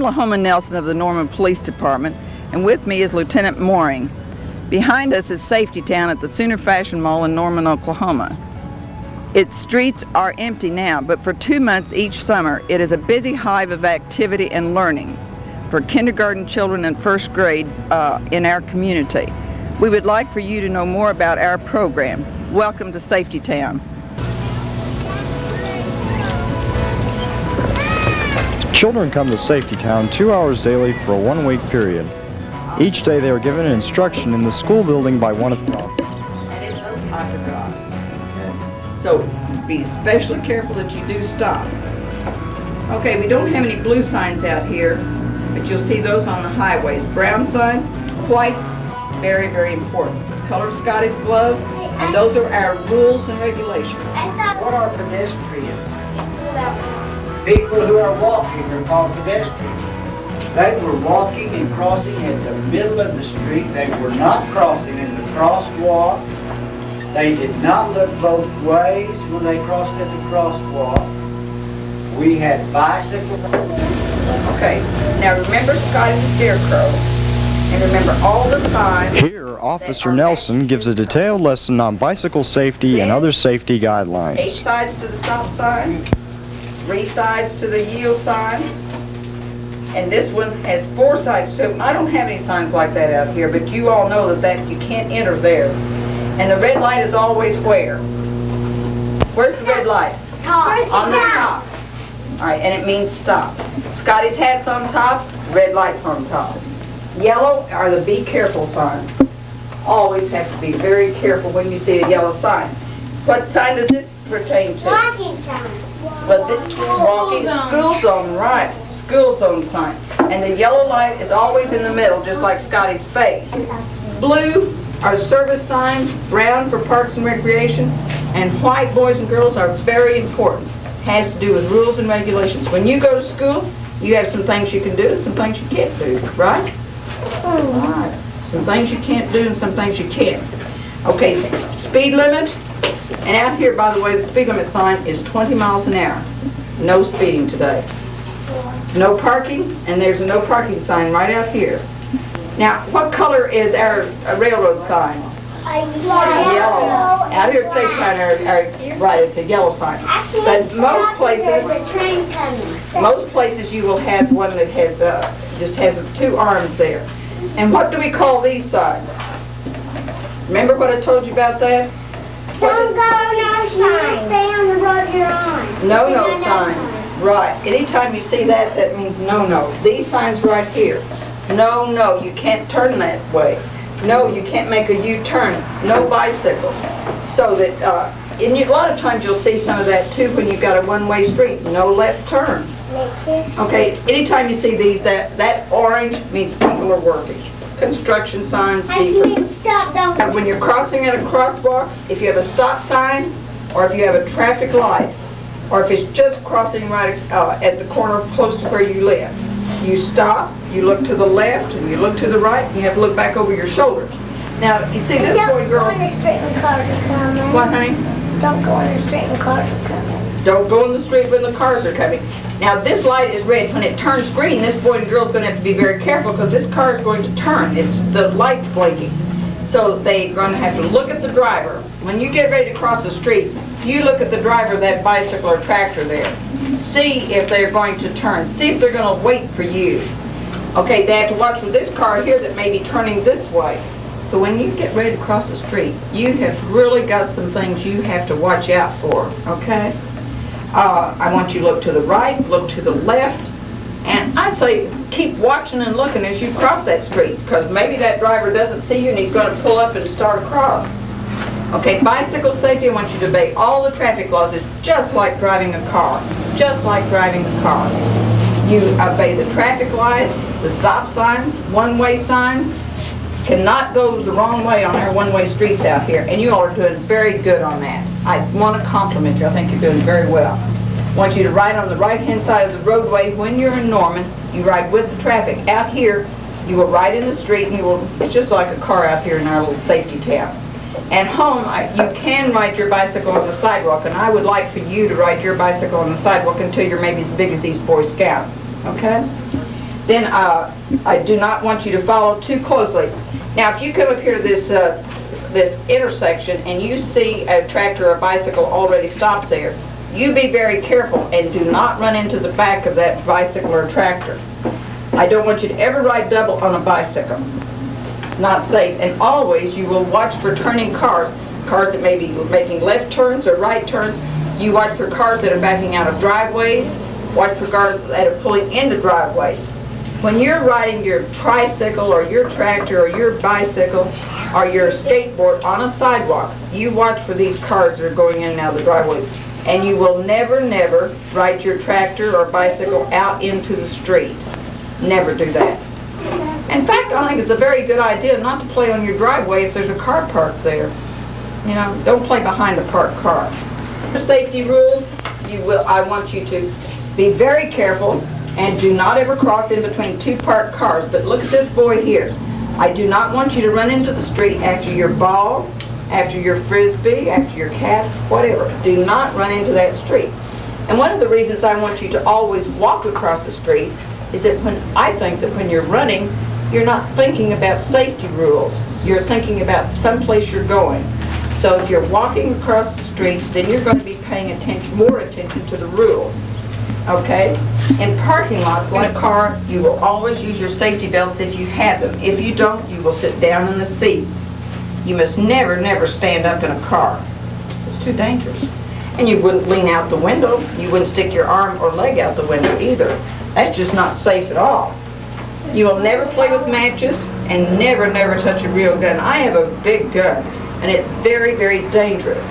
Lahoma Nelson of the Norman Police Department, and with me is Lieutenant Mooring. Behind us is Safety Town at the Sooner Fashion Mall in Norman, Oklahoma. Its streets are empty now, but for 2 months each summer, it is a busy hive of activity and learning for kindergarten children and first grade in our community. We would like for you to know more about our program. Welcome to Safety Town. Children come to Safety Town 2 hours daily for a 1-week period. Each day they are given instruction in the school building by one of the officers. And it's I forgot. So be especially careful that you do stop. Okay, we don't have any blue signs out here, but you'll see those on the highways. Brown signs, whites, very, very important. The color of Scotty's gloves, and those are our rules and regulations. What are pedestrians? People who are walking are called pedestrians. They were walking and crossing at the middle of the street. They were not crossing in the crosswalk. They did not look both ways when they crossed at the crosswalk. We had bicycles. Okay, now remember Scotty's scarecrow, and remember all the signs. Here, Officer Nelson gives a detailed lesson on bicycle safety and other safety guidelines. 8 sides to the stop sign, 3 sides to the yield sign, and this one has 4 sides to it. I don't have any signs like that out here, but you all know that you can't enter there. And the red light is always where? Where's the red light? On the top. All right, and it means stop. Scotty's hat's on top, red light's on top. Yellow are the be careful signs. Always have to be very careful when you see a yellow sign. What sign does this pertain to? Walking sign. Well, this walking school zone, right? School zone sign. And the yellow light is always in the middle, just like Scotty's face. Blue are service signs, brown for parks and recreation, and white, boys and girls, are very important. Has to do with rules and regulations. When you go to school, you have some things you can do and some things you can't do, right? Right. Some things you can't do and some things you can. Okay, speed limit. And out here, by the way, the speed limit sign is 20 miles an hour. No speeding today. No parking, and there's a no parking sign right out here. Now, what color is our railroad sign? Yellow. Out here at Safety Town, right, it's a yellow sign. But most places you will have one that has just has 2 arms there. And what do we call these signs? Remember what I told you about that? Don't go no signs. Stay on the road you're on. No signs. Right. Anytime you see that, that means no. These signs right here. No, you can't turn that way. No, you can't make a U-turn. No bicycle. So that, and a lot of times you'll see some of that too when you've got a one-way street. No left turn. Okay, anytime you see these, that orange means people are working. Construction signs, and when you're crossing at a crosswalk, if you have a stop sign, or if you have a traffic light, or if it's just crossing right at the corner close to where you live, you stop, you look to the left, and you look to the right, and you have to look back over your shoulders. Now, you see this boy and girl... Don't go on the street when cars are coming. What, honey? Don't go on the street when cars are coming. Don't go in the street when the cars are coming. Now, this light is red. When it turns green, this boy and girl is going to have to be very careful because this car is going to turn. The light's blinking. So they're going to have to look at the driver. When you get ready to cross the street, you look at the driver of that bicycle or tractor there. See if they're going to turn. See if they're going to wait for you. Okay, they have to watch for this car here that may be turning this way. So when you get ready to cross the street, you have really got some things you have to watch out for, okay? I want you to look to the right, look to the left, and I'd say keep watching and looking as you cross that street, because maybe that driver doesn't see you and he's going to pull up and start across. Okay, bicycle safety, I want you to obey all the traffic laws. It's just like driving a car, just like driving a car. You obey the traffic lights, the stop signs, one-way signs. Cannot go the wrong way on our one-way streets out here, and you all are doing very good on that. I want to compliment you. I think you're doing very well. I want you to ride on the right-hand side of the roadway. When you're in Norman, you ride with the traffic. Out here, you will ride in the street, and it's just like a car out here in our little Safety Town. At home, you can ride your bicycle on the sidewalk, and I would like for you to ride your bicycle on the sidewalk until you're maybe as big as these Boy Scouts, okay? then I do not want you to follow too closely. Now, if you come up here to this intersection and you see a tractor or a bicycle already stopped there, you be very careful and do not run into the back of that bicycle or tractor. I don't want you to ever ride double on a bicycle. It's not safe. And always you will watch for turning cars that may be making left turns or right turns. You watch for cars that are backing out of driveways. Watch for cars that are pulling into driveways. When you're riding your tricycle or your tractor or your bicycle or your skateboard on a sidewalk, you watch for these cars that are going in and out of the driveways. And you will never, never ride your tractor or bicycle out into the street. Never do that. In fact, I think it's a very good idea not to play on your driveway if there's a car parked there. You know, don't play behind a parked car. For safety rules, I want you to be very careful and do not ever cross in between two parked cars. But look at this boy here. I do not want you to run into the street after your ball, after your frisbee, after your cat, whatever. Do not run into that street. And one of the reasons I want you to always walk across the street is that I think that when you're running, you're not thinking about safety rules. You're thinking about someplace you're going. So if you're walking across the street, then you're going to be paying more attention to the rules. Okay? In parking lots, like a car, you will always use your safety belts if you have them. If you don't, you will sit down in the seats. You must never, never stand up in a car. It's too dangerous. And you wouldn't lean out the window. You wouldn't stick your arm or leg out the window either. That's just not safe at all. You will never play with matches and never, never touch a real gun. I have a big gun, and it's very, very dangerous.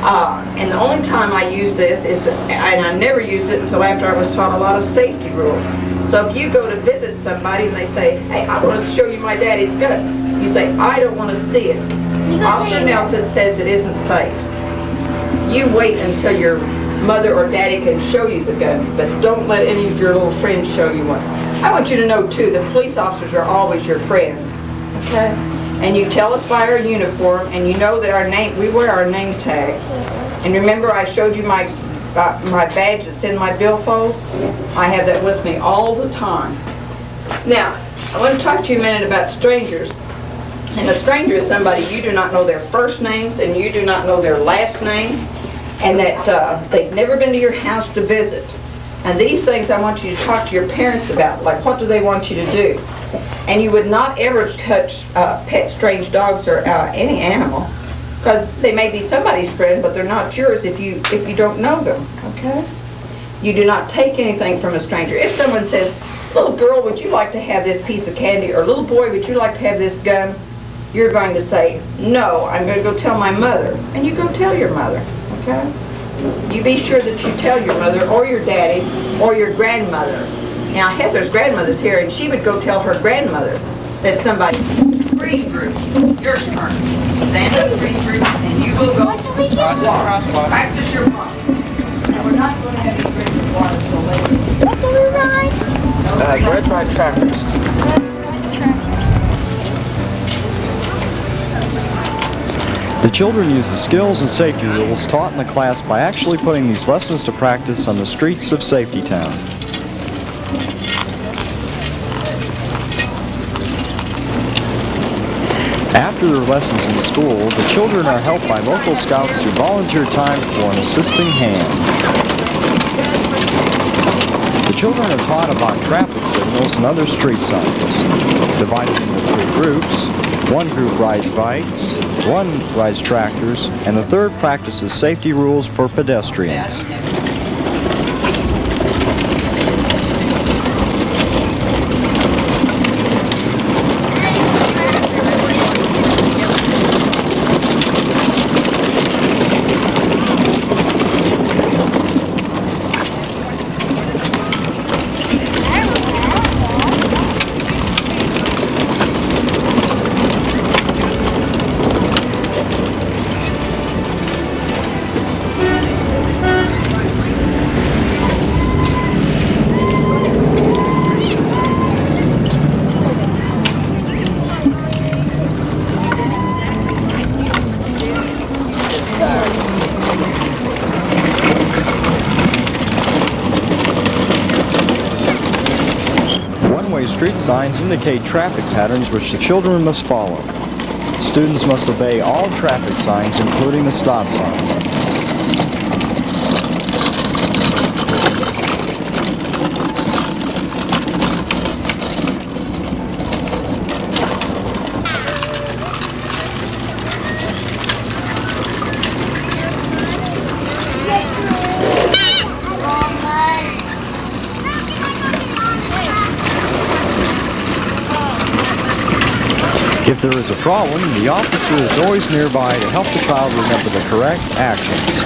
And the only time I use this is, and I never used it until after I was taught a lot of safety rules. So if you go to visit somebody and they say, hey, I want to show you my daddy's gun, you say, I don't want to see it. Officer Nelson says it isn't safe. You wait until your mother or daddy can show you the gun, but don't let any of your little friends show you one. I want you to know, too, that police officers are always your friends, okay? And you tell us by our uniform, and you know that we wear our name tags. And remember I showed you my badge that's in my billfold? I have that with me all the time. Now, I want to talk to you a minute about strangers. And a stranger is somebody you do not know their first names, and you do not know their last names, and that they've never been to your house to visit. And these things I want you to talk to your parents about, like what do they want you to do. And you would not ever touch pet strange dogs or any animal, because they may be somebody's friend, but they're not yours if you don't know them, okay? You do not take anything from a stranger. If someone says, little girl, would you like to have this piece of candy? Or little boy, would you like to have this gun? You're going to say, no, I'm going to go tell my mother. And you go tell your mother, okay? You be sure that you tell your mother or your daddy or your grandmother. Now, Heather's grandmother's here, and she would go tell her grandmother that somebody... Green group, your turn. Stand up, green group, and you will go crosswalk. Practice your walk. Now, we're not going to have any drinking water until later. What do we ride? Red ride tractors. The children use the skills and safety rules taught in the class by actually putting these lessons to practice on the streets of Safety Town. After their lessons in school, the children are helped by local scouts who volunteer time for an assisting hand. The children are taught about traffic signals and other street signs. Divided into 3 groups, one group rides bikes, one rides tractors, and the third practices safety rules for pedestrians. street signs indicate traffic patterns which the children must follow. Students must obey all traffic signs, including the stop sign. If there is a problem, the officer is always nearby to help the child remember the correct actions.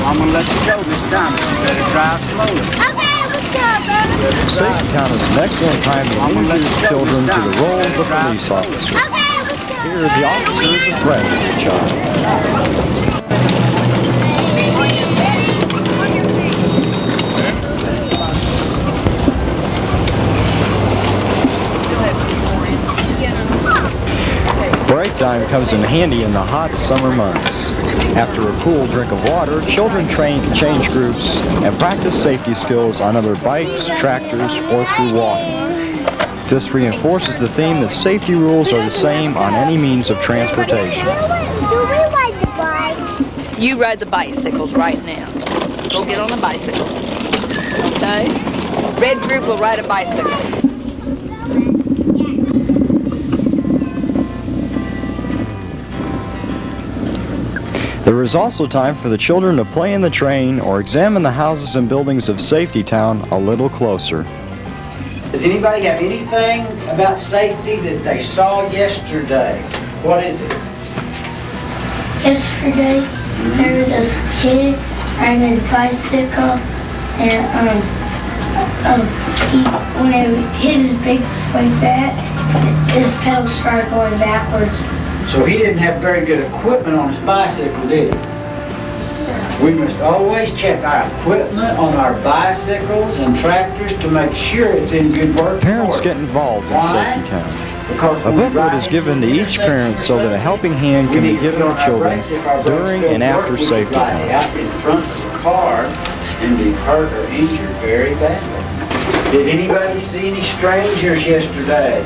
I'm gonna let you go this time. You better drive slowly. Okay, let's go, brother. Safety Town is an excellent time to introduce children to the role of the police officer. Okay, let's go. Here, the officer is a friend to the child. Break time comes in handy in the hot summer months. After a cool drink of water, children train to change groups and practice safety skills on other bikes, tractors, or through walking. This reinforces the theme that safety rules are the same on any means of transportation. Do we ride the bikes? You ride the bicycles right now. Go get on a bicycle. Okay? Red group will ride a bicycle. There is also time for the children to play in the train or examine the houses and buildings of Safety Town a little closer. Does anybody have anything about safety that they saw yesterday? What is it? Yesterday, there was this kid riding his bicycle, and when he hit his brakes like that, his pedals started going backwards. So he didn't have very good equipment on his bicycle, did he? We must always check our equipment on our bicycles and tractors to make sure it's in good working Parents order. get involved in Why? Safety Town. Because A booklet is given to each parent so that a helping hand can be given to children during and after Safety Town. Out in front of the car and be hurt or injured very badly. Did anybody see any strangers yesterday?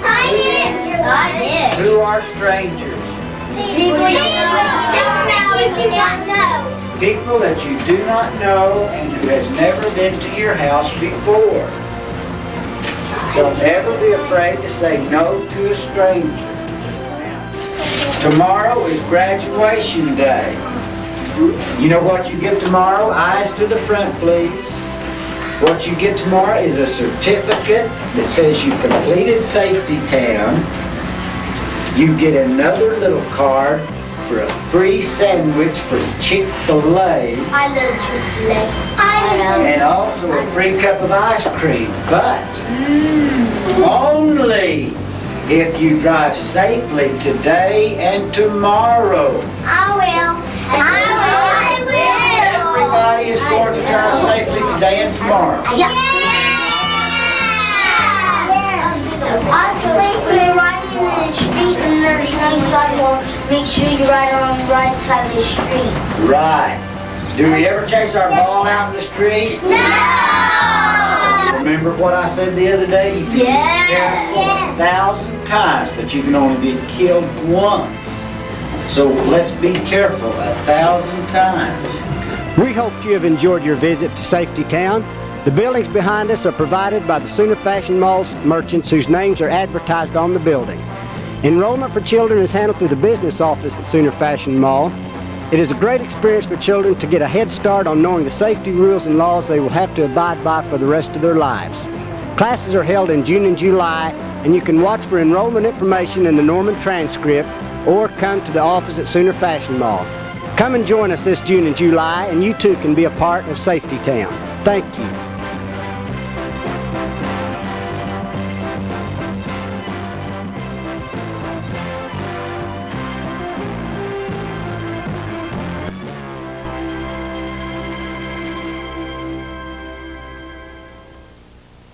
I did. I did. Who are strangers? People that you do not know. People that you do not know and who has never been to your house before. Don't ever be afraid to say no to a stranger. Tomorrow is graduation day. You know what you get tomorrow? Eyes to the front, please. What you get tomorrow is a certificate that says you completed Safety Town. You get another little card for a free sandwich from Chick-fil-A. I love Chick-fil-A. I love And also a free cup of ice cream, but only if you drive safely today and tomorrow. I will. I will. Everybody is going to drive safely today and tomorrow. Yes. Also, when you're riding in the street and there's no sidewalk, make sure you ride on the right side of the street. Right. Do we ever chase our ball out in the street? No! Remember what I said the other day? You can be careful 1,000 times, but you can only be killed once. So let's be careful 1,000 times. We hope you have enjoyed your visit to Safety Town. The buildings behind us are provided by the Sooner Fashion Mall's merchants whose names are advertised on the building. Enrollment for children is handled through the business office at Sooner Fashion Mall. It is a great experience for children to get a head start on knowing the safety rules and laws they will have to abide by for the rest of their lives. Classes are held in June and July, and you can watch for enrollment information in the Norman transcript or come to the office at Sooner Fashion Mall. Come and join us this June and July, and you too can be a part of Safety Town. Thank you.